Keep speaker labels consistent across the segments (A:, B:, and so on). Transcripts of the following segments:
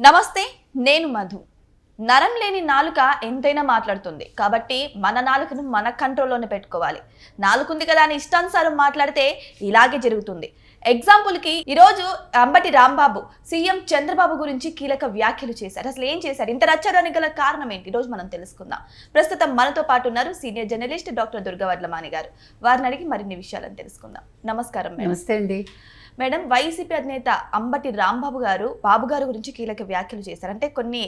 A: నమస్తే, నేను మధు. నరం లేని నాలుక ఎంతైనా మాట్లాడుతుంది. కాబట్టి మన నాలుకను మన కంట్రోల్లోనే పెట్టుకోవాలి. నాలుకుంది కదా అని ఇష్టానుసారం మాట్లాడితే ఇలాగే జరుగుతుంది. ఎగ్జాంపుల్కి ఈరోజు అంబటి రాంబాబు సీఎం చంద్రబాబు గురించి కీలక వ్యాఖ్యలు చేశారు. అసలు ఏం చేశారు? ఇంత రచ్చడానికి గల కారణం ఏంటి? ఈరోజు మనం తెలుసుకుందాం. ప్రస్తుతం మనతో పాటు ఉన్నారు సీనియర్ జర్నలిస్ట్ డాక్టర్ దుర్గావడ్లమాని గారు. వారిని అడిగి మరిన్ని విషయాలను తెలుసుకుందాం. నమస్కారం మేడం.
B: నమస్తే అండి
A: మేడం, వైసీపీ అధినేత అంబటి రాంబాబు గారు బాబు గారు గురించి కీలక వ్యాఖ్యలు చేశారు. అంటే కొన్ని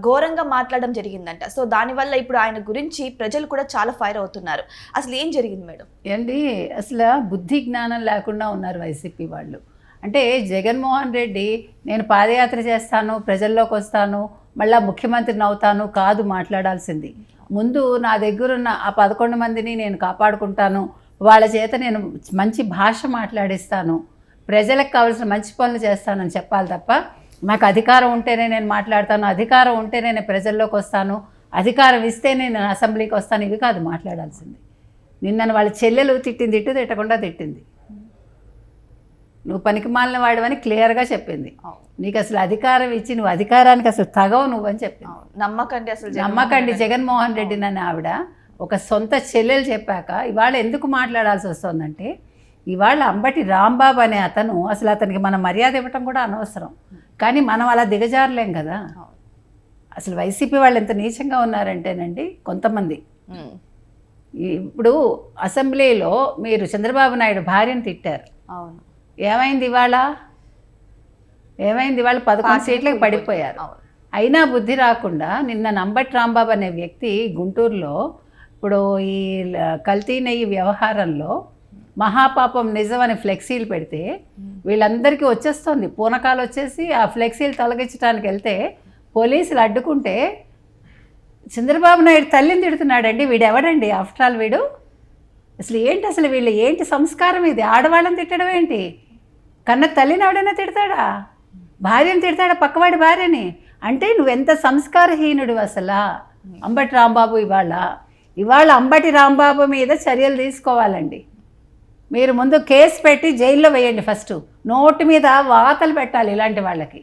A: ఘోరంగా మాట్లాడడం జరిగిందంట. సో దానివల్ల ఇప్పుడు ఆయన గురించి ప్రజలు కూడా చాలా ఫైర్ అవుతున్నారు. అసలు ఏం జరిగింది మేడం?
B: ఏంటి అసలు బుద్ధి జ్ఞానం లేకుండా ఉన్నారు వైసీపీ వాళ్ళు. అంటే జగన్మోహన్ రెడ్డి నేను పాదయాత్ర చేస్తాను, ప్రజల్లోకి వస్తాను, మళ్ళీ ముఖ్యమంత్రిని అవుతాను కాదు మాట్లాడాల్సింది. ముందు నా దగ్గరున్న ఆ 11 మందిని నేను కాపాడుకుంటాను, వాళ్ళ చేత నేను మంచి భాష మాట్లాడిస్తాను, ప్రజలకు కావాల్సిన మంచి పనులు చేస్తానని చెప్పాలి తప్ప నాకు అధికారం ఉంటేనే నేను మాట్లాడతాను, అధికారం ఉంటేనే నేను ప్రజల్లోకి వస్తాను, అధికారం ఇస్తేనే నేను అసెంబ్లీకి వస్తాను, ఇవి కాదు మాట్లాడాల్సింది. నిన్న వాళ్ళ చెల్లెలు తిట్టింది, ఇటు తిట్టకుండా తిట్టింది. నువ్వు పనికిమాలిన వాడివని క్లియర్గా చెప్పింది. నీకు అసలు అధికారం ఇచ్చి నువ్వు అధికారానికి అసలు తగవు నువ్వని చెప్పింది. నమ్మకండి జగన్మోహన్ రెడ్డి నన్ను ఆవిడ ఒక సొంత చెల్లెలు చెప్పాక ఇవాళ ఎందుకు మాట్లాడాల్సి వస్తుందంటే, ఇవాళ అంబటి రాంబాబు అనే అతను అసలు అతనికి మనం మర్యాద ఇవ్వటం కూడా అనవసరం. కానీ మనం అలా దిగజారలేం కదా. అసలు వైసీపీ వాళ్ళు ఎంత నీచంగా ఉన్నారంటేనండి, కొంతమంది ఇప్పుడు అసెంబ్లీలో మీరు చంద్రబాబు నాయుడు భార్యను తిట్టారు.
A: అవును,
B: ఏమైంది ఇవాళ? 11 సీట్లకు పడిపోయారు. అయినా బుద్ధి రాకుండా నిన్న అంబటి రాంబాబు అనే వ్యక్తి గుంటూరులో ఇప్పుడు ఈ కల్తీ నెయ్యి వ్యవహారంలో మహాపాపం నిజం అని ఫ్లెక్సీలు పెడితే వీళ్ళందరికీ వచ్చేస్తుంది పూనకాలు. వచ్చేసి ఆ ఫ్లెక్సీలు తొలగించడానికి వెళ్తే పోలీసులు అడ్డుకుంటే చంద్రబాబు నాయుడు తల్లిని తిడుతున్నాడండి. వీడు ఎవడండి ఆఫ్టర్ ఆల్? వీడు అసలు ఏంటి? అసలు వీళ్ళు ఏంటి సంస్కారం ఇది? ఆడవాళ్ళని తిట్టడం ఏంటి? కన్న తల్లిని ఎవడైనా తిడతాడా? భార్యని తిడతాడా? పక్కవాడి భార్యని? అంటే నువ్వెంత సంస్కారహీనుడు అసలు. అంబటి రాంబాబు ఇవాళ అంబటి రాంబాబు మీద చర్యలు తీసుకోవాలండి. మీరు ముందు కేసు పెట్టి జైల్లో వేయండి. ఫస్ట్ నోటి మీద వాతలు పెట్టాలి ఇలాంటి వాళ్ళకి.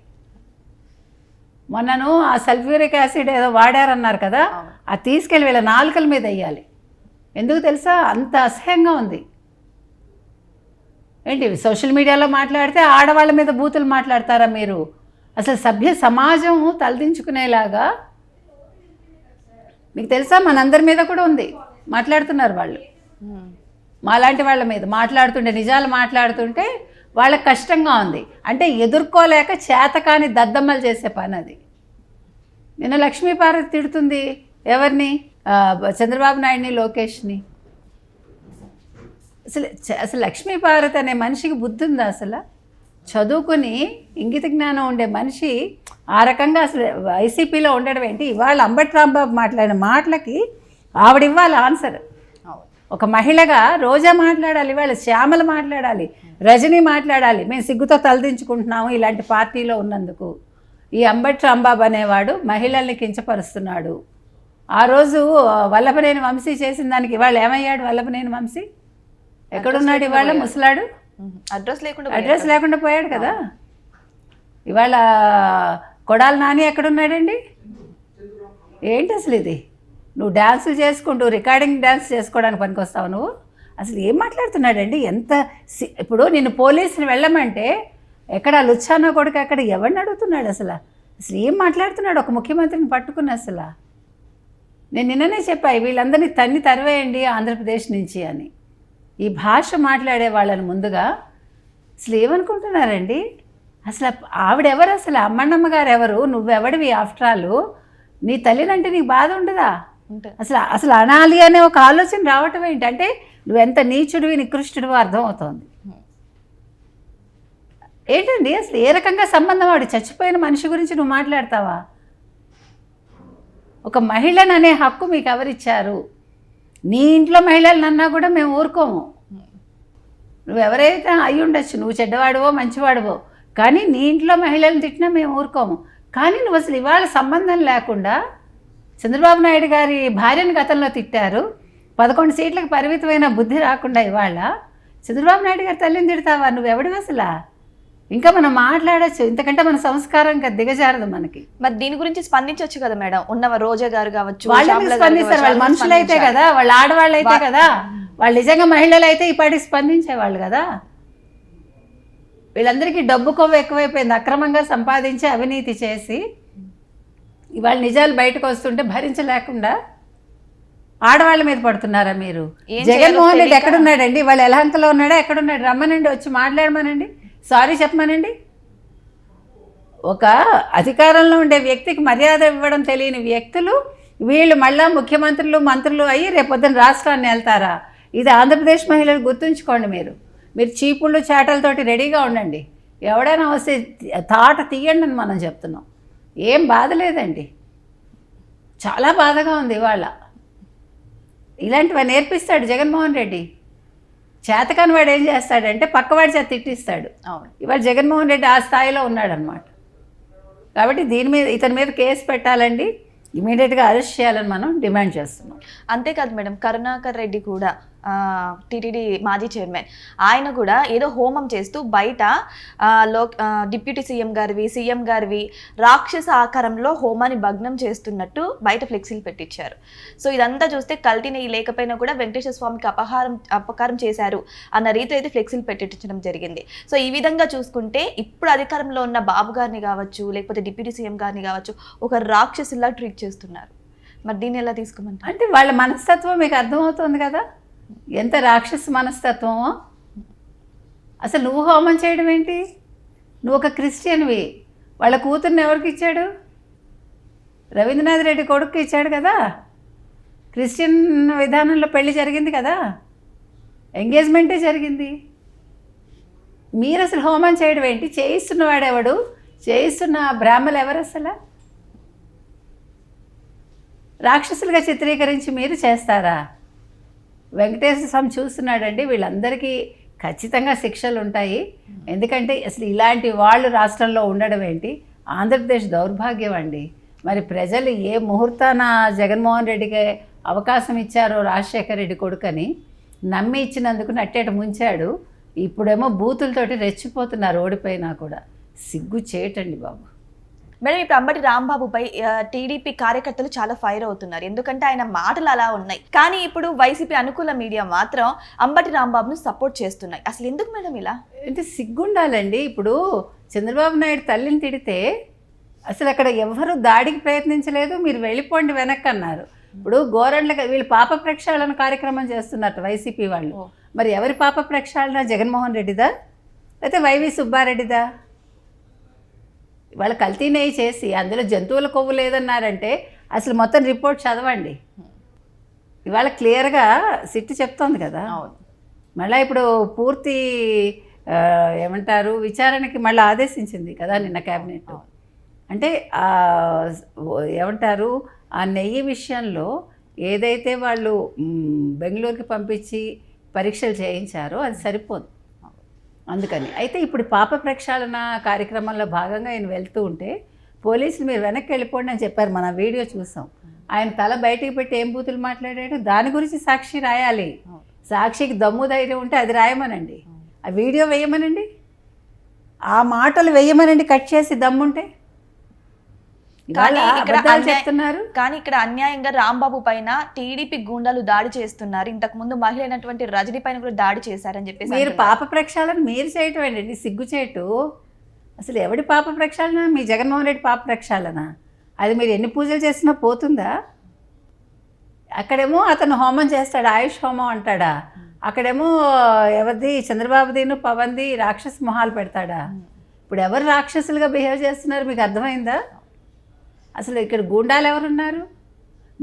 B: మొన్నను ఆ సల్ఫ్యూరిక్ యాసిడ్ ఏదో వాడారన్నారు కదా, అది తీసుకెళ్ళి వీళ్ళ నాలుకల మీద వేయాలి. ఎందుకు తెలుసా? అంత అసహ్యంగా ఉంది. ఏంటి సోషల్ మీడియాలో మాట్లాడితే ఆడవాళ్ళ మీద బూతులు మాట్లాడతారా మీరు? అసలు సభ్య సమాజం తలదించుకునేలాగా మీకు తెలుసా? మనందరి మీద కూడా ఉంది. మాట్లాడుతున్నారు వాళ్ళు, మాలాంటి వాళ్ళ మీద మాట్లాడుతుంటే, నిజాలు మాట్లాడుతుంటే వాళ్ళకి కష్టంగా ఉంది. అంటే ఎదుర్కోలేక చేతకాని దద్దమ్మలు చేసే పని అది. నిన్న లక్ష్మీపార్వతి తిడుతుంది ఎవరిని? చంద్రబాబు నాయుడిని, లోకేష్ని. అసలు లక్ష్మీపార్వతి అనే మనిషికి బుద్ధి ఉందా? అసలు చదువుకుని ఇంగిత జ్ఞానం ఉండే మనిషి ఆ రకంగా అసలు వైసీపీలో ఉండడం ఏంటి? ఇవాళ అంబటి రాంబాబు మాట్లాడిన మాటలకి ఆవిడ ఇవ్వాలి ఆన్సర్. ఒక మహిళగా రోజా మాట్లాడాలి, ఇవాళ శ్యామల మాట్లాడాలి, రజనీ మాట్లాడాలి. మేము సిగ్గుతో తలదించుకుంటున్నాము ఇలాంటి పార్టీలో ఉన్నందుకు. ఈ అంబటి రాంబాబు అనేవాడు మహిళల్ని కించపరుస్తున్నాడు. ఆ రోజు వల్లభనేని వంశీ చేసిన దానికి ఇవాళ ఏమయ్యాడు? వల్లభనేని వంశీ ఎక్కడున్నాడు ఇవాళ? ముసలాడు, అడ్రస్ లేకుండా పోయాడు కదా. ఇవాళ కొడాలి నాని ఎక్కడున్నాడండి? ఏంటి అసలు ఇది? నువ్వు డ్యాన్సులు చేసుకుంటూ రికార్డింగ్ డ్యాన్స్ చేసుకోవడానికి పనికొస్తావు నువ్వు? అసలు ఏం మాట్లాడుతున్నాడండి? ఎంత ఇప్పుడు నిన్ను పోలీసుని వెళ్ళమంటే ఎక్కడ లుచ్చానో కొడుకు ఎక్కడ ఎవరిని అడుగుతున్నాడు? అసలు ఏం మాట్లాడుతున్నాడు ఒక ముఖ్యమంత్రిని పట్టుకుని? అసలు నేను నిన్ననే చెప్పాయి వీళ్ళందరినీ తరివేయండి ఆంధ్రప్రదేశ్ నుంచి అని. ఈ భాష మాట్లాడే వాళ్ళని ముందుగా అసలు ఏమనుకుంటున్నారండి? అసలు ఆవిడెవరు? అసలు అమ్మన్నమ్మ గారు ఎవరు? నువ్వెవడివి ఆఫ్టర్ ఆల్? నీ తల్లినంటే నీకు బాధ ఉండదా? అసలు అనాలి అనే ఒక ఆలోచన రావటం ఏంటంటే నువ్వెంత నీచుడివి, నికృష్టుడివో అర్థమవుతోంది. ఏంటండి అసలు ఏ రకంగా సంబంధం? వాడు చచ్చిపోయిన మనిషి గురించి నువ్వు మాట్లాడతావా? ఒక మహిళను అనే హక్కు మీకు ఎవరిచ్చారు? నీ ఇంట్లో మహిళలు అన్నా కూడా మేము ఊరుకోము. నువ్వెవరైతే అయి ఉండొచ్చు, నువ్వు చెడ్డవాడివో మంచివాడివో, కానీ నీ ఇంట్లో మహిళలను తిట్టినా మేము ఊరుకోము. కానీ నువ్వు అసలు ఇవాళ సంబంధం లేకుండా చంద్రబాబు నాయుడు గారి భార్యను గతంలో తిట్టారు. 11 సీట్లకు పరిమితమైన బుద్ధి రాకుండా ఇవాళ చంద్రబాబు నాయుడు గారి తల్లిని తిడతావా? నువ్వెవడివి అసలు? ఇంకా మనం మాట్లాడచ్చు, ఇంతకంటే మన సంస్కారం ఇంకా దిగజారదు మనకి.
A: మరి దీని గురించి స్పందించవచ్చు కదా మేడం, ఉన్న రోజా గారు కావచ్చు,
B: వాళ్ళు
A: శ్యామల గారు
B: స్పందిస్తారు,
A: కావచ్చు,
B: వాళ్ళు మనుషులు అయితే కదా, వాళ్ళు ఆడవాళ్ళు అయితే కదా, వాళ్ళు నిజంగా మహిళలు అయితే ఇప్పటికి స్పందించేవాళ్ళు కదా. వీళ్ళందరికీ డబ్బు కొవ్వు ఎక్కువైపోయింది, అక్రమంగా సంపాదించి అవినీతి చేసి ఇవాళ నిజాలు బయటకు వస్తుంటే భరించలేకుండా ఆడవాళ్ళ మీద పడుతున్నారా మీరు? జగన్మోహన్ రెడ్డి ఎక్కడున్నాడండి? వాళ్ళు ఎలహంకలో ఉన్నాడా, ఎక్కడున్నాడు? రమ్మనండి, వచ్చి మాట్లాడమనండి, సారీ చెప్పమనండి. ఒక అధికారంలో ఉండే వ్యక్తికి మర్యాద ఇవ్వడం తెలియని వ్యక్తులు వీళ్ళు మళ్ళా ముఖ్యమంత్రులు మంత్రులు అయ్యి రేపొద్దున రాష్ట్రాన్ని వెళ్తారా? ఇది ఆంధ్రప్రదేశ్ మహిళలు గుర్తుంచుకోండి. మీరు చీపుళ్ళు చాటలతోటి రెడీగా ఉండండి, ఎవడైనా వస్తే తాట తీయండి అని మనం చెప్తున్నాం. ఏం బాధ లేదండి, చాలా బాధగా ఉంది ఇవాళ. ఇలాంటివి నేర్పిస్తాడు జగన్మోహన్ రెడ్డి. చేతకాని వాడు ఏం చేస్తాడంటే పక్కవాడి చేత తిట్టిస్తాడు. ఇవాళ జగన్మోహన్ రెడ్డి ఆ స్థాయిలో ఉన్నాడనమాట. కాబట్టి దీని మీద ఇతని మీద కేసు పెట్టాలండి, ఇమీడియట్గా అరెస్ట్ చేయాలని మనం డిమాండ్ చేస్తున్నాం.
A: అంతేకాదు మేడం, కరుణాకర్ రెడ్డి కూడా టీటీడీ మాజీ చైర్మన్, ఆయన కూడా ఏదో హోమం చేస్తూ బయట డిప్యూటీ సీఎం గారివి రాక్షస ఆకారంలో హోమాన్ని భగ్నం చేస్తున్నట్టు బయట ఫ్లెక్సీలు పెట్టించారు. సో ఇదంతా చూస్తే కల్తీ నెయ్యి లేకపోయినా కూడా వెంకటేశ్వర స్వామికి అపకారం చేశారు అన్న రీతిలో అయితే ఫ్లెక్సీలు పెట్టించడం జరిగింది. సో ఈ విధంగా చూసుకుంటే ఇప్పుడు అధికారంలో ఉన్న బాబు గారిని కావచ్చు, లేకపోతే డిప్యూటీ సీఎం గారిని కావచ్చు, ఒక రాక్షసులా ట్రీట్ చేస్తున్నారు. మరి దీన్ని ఎలా తీసుకోమంటారు?
B: అంటే వాళ్ళ మనస్తత్వం మీకు అర్థమవుతుంది కదా, ఎంత రాక్షస మనస్తత్వమో. అసలు నువ్వు హోమం చేయడం ఏంటి? నువ్వు ఒక క్రిస్టియన్వి, వాళ్ళ కూతుర్ని ఎవరికి ఇచ్చాడు? రవీంద్రనాథ్ రెడ్డి కొడుకు ఇచ్చాడు కదా. క్రిస్టియన్ విధానంలో పెళ్లి జరిగింది కదా, ఎంగేజ్మెంటే జరిగింది. మీరు అసలు హోమం చేయడం ఏంటి? చేయిస్తున్నవాడెవడు? చేయిస్తున్న బ్రాహ్మలు ఎవరు? అసలు రాక్షసులుగా చిత్రీకరించి మీరు చేస్తారా? వెంకటేశ్వర స్వామి చూస్తున్నాడండి, వీళ్ళందరికీ ఖచ్చితంగా శిక్షలు ఉంటాయి. ఎందుకంటే అసలు ఇలాంటి వాళ్ళు రాష్ట్రంలో ఉండడం ఏంటి? ఆంధ్రప్రదేశ్ దౌర్భాగ్యం అండి. మరి ప్రజలు ఏ ముహూర్తాన జగన్మోహన్ రెడ్డికి అవకాశం ఇచ్చారో రాజశేఖర రెడ్డి కొడుకని నమ్మి ఇచ్చినందుకు నట్టేట ముంచాడు. ఇప్పుడేమో బూతులతోటి రెచ్చిపోతున్నారు ఓడిపోయినా కూడా. సిగ్గు చేయటండి బాబు.
A: మేడం, ఇప్పుడు అంబటి రాంబాబుపై టీడీపీ కార్యకర్తలు చాలా ఫైర్ అవుతున్నారు, ఎందుకంటే ఆయన మాటలు అలా ఉన్నాయి. కానీ ఇప్పుడు వైసీపీ అనుకూల మీడియా మాత్రం అంబటి రాంబాబును సపోర్ట్ చేస్తున్నాయి. అసలు ఎందుకు మేడం ఇలా?
B: అంటే సిగ్గుండాలండి. ఇప్పుడు చంద్రబాబు నాయుడు తల్లిని తిడితే అసలు అక్కడ ఎవరు దాడికి ప్రయత్నించలేదు, మీరు వెళ్ళిపోండి వెనక్కి అన్నారు. ఇప్పుడు గోరండ్ల వీళ్ళు పాప ప్రక్షాళన కార్యక్రమం చేస్తున్నారు వైసీపీ వాళ్ళు. మరి ఎవరి పాప ప్రక్షాళన? జగన్మోహన్ రెడ్డిదా లేకపోతే వైవి సుబ్బారెడ్డిదా? వాళ్ళు కల్తీ నెయ్యి చేసి అందులో జంతువుల కొవ్వు లేదన్నారంటే అసలు మొత్తం రిపోర్ట్ చదవండి. ఇవాళ క్లియర్గా సిట్ చెప్తోంది కదా. మళ్ళీ ఇప్పుడు పూర్తి ఏమంటారు విచారణకి మళ్ళీ ఆదేశించింది కదా నిన్న క్యాబినెట్. అంటే ఏమంటారు ఆ నెయ్యి విషయంలో ఏదైతే వాళ్ళు బెంగళూరుకి పంపించి పరీక్షలు చేయించారో అది సరిపోదు. అందుకని అయితే ఇప్పుడు పాప ప్రక్షాళన కార్యక్రమంలో భాగంగా ఆయన వెళ్తూ ఉంటే పోలీసులు మీరు వెనక్కి వెళ్ళిపోండి అని చెప్పారు. మన వీడియో చూసాం. ఆయన తల బయటికి పెట్టి ఏం బూతులు మాట్లాడాడు, దాని గురించి సాక్షి రాయాలి. సాక్షికి దమ్ము ధైర్యం ఉంటే అది రాయమనండి, ఆ వీడియో వేయమనండి, ఆ మాటలు వేయమనండి కట్ చేసి దమ్ముంటే.
A: చెప్తున్నారు కానీ ఇక్కడ అన్యాయంగా రాంబాబు పైన టీడీపీ గూండాలు దాడి చేస్తున్నారు. ఇంతకు ముందు మహిళ అయినటువంటి రజనీ పైన కూడా దాడి చేశారని చెప్పేసి
B: మీరు పాప ప్రక్షాళన మీరు చేయటం ఏంటండి సిగ్గు చేయటు? అసలు ఎవడి పాప ప్రక్షాళన? మీ జగన్మోహన్ రెడ్డి పాప ప్రక్షాళన. అది మీరు ఎన్ని పూజలు చేసినా పోతుందా? అక్కడేమో అతను హోమం చేస్తాడు, ఆయుష్ హోమం అంటాడా? అక్కడేమో ఎవరిది చంద్రబాబుదిను పవన్ది రాక్షస మొహాలు పెడతాడా? ఇప్పుడు ఎవరు రాక్షసులుగా బిహేవ్ చేస్తున్నారు మీకు అర్థమైందా? అసలు ఇక్కడ గూండాలు ఎవరున్నారు?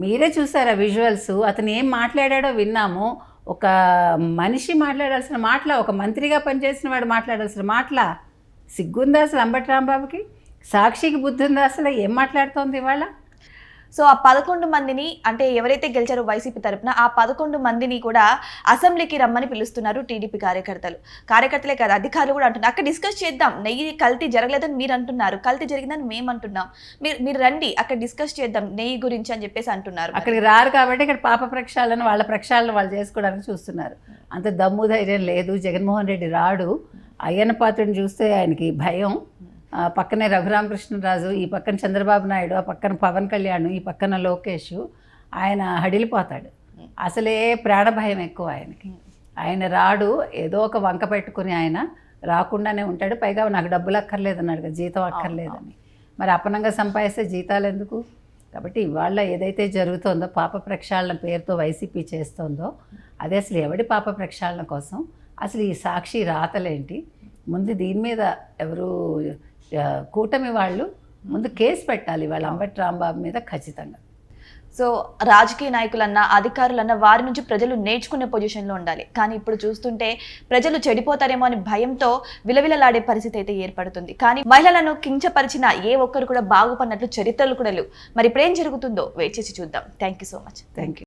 B: మీరే చూసారా విజువల్స్. అతను ఏం మాట్లాడాడో విన్నాము. ఒక మనిషి మాట్లాడాల్సిన మాటల, ఒక మంత్రిగా పనిచేసిన వాడు మాట్లాడాల్సిన మాటల సిగ్గుందా అసలు అంబటి రాంబాబుకి? సాక్షికి బుద్ధి ఉందా అసలు? ఏం మాట్లాడుతోంది ఇవాళ?
A: సో ఆ 11 మందిని, అంటే ఎవరైతే గెలిచారో వైసీపీ తరపున ఆ 11 మందిని కూడా అసెంబ్లీకి రమ్మని పిలుస్తున్నారు టీడీపీ కార్యకర్తలే కాదు అధికారులు కూడా అంటున్నారు. అక్కడ డిస్కస్ చేద్దాం, నెయ్యి కల్తీ జరగలేదని మీరు అంటున్నారు, కల్తీ జరిగిందని మేము అంటున్నాం, మీరు రండి అక్కడ డిస్కస్ చేద్దాం నెయ్యి గురించి అని చెప్పేసి అంటున్నారు.
B: అక్కడికి రారు కాబట్టి ఇక్కడ పాప ప్రక్షాళన వాళ్ళ ప్రక్షాళన వాళ్ళు చేసుకోవడానికి చూస్తున్నారు. అంత దమ్ము ధైర్యం లేదు. జగన్మోహన్ రెడ్డి రాడు. అయ్యన్న పాత్రని చూస్తే ఆయనకి భయం. పక్కనే రఘురామకృష్ణరాజు, ఈ పక్కన చంద్రబాబు నాయుడు, ఆ పక్కన పవన్ కళ్యాణ్, ఈ పక్కన లోకేష్. ఆయన హడిలిపోతాడు. అసలే ప్రాణభయం ఎక్కువ ఆయనకి. ఆయన రాడు, ఏదో ఒక వంక పెట్టుకుని ఆయన రాకుండానే ఉంటాడు. పైగా నాకు డబ్బులు అక్కర్లేదన్నాడు కదా, జీతం అక్కర్లేదని. మరి అపనంగా సంపాదిస్తే జీతాలు ఎందుకు? కాబట్టి ఇవాళ ఏదైతే జరుగుతుందో పాప ప్రక్షాళన పేరుతో వైసీపీ చేస్తుందో అదే అసలు ఎవడి పాప ప్రక్షాళన కోసం? అసలు ఈ సాక్షి రాతలేంటి? ముందు దీని మీద ఎవరు కూటమి వాళ్ళు ముందు కేసు పెట్టాలి వాళ్ళ అంబటి రాంబాబు మీద ఖచ్చితంగా.
A: సో రాజకీయ నాయకులన్నా అధికారులన్నా వారి నుంచి ప్రజలు నేర్చుకునే పొజిషన్లో ఉండాలి. కానీ ఇప్పుడు చూస్తుంటే ప్రజలు చెడిపోతారేమో అని భయంతో విలవిలలాడే పరిస్థితి అయితే ఏర్పడుతుంది. కానీ మహిళలను కించపరిచిన ఏ ఒక్కరు కూడా బాగుపడినట్లు చరిత్రలు కూడా లేవు. మరి ఇప్పుడు ఏం జరుగుతుందో వెయిట్ చేసి చూద్దాం. Thank you so much.
B: Thank you.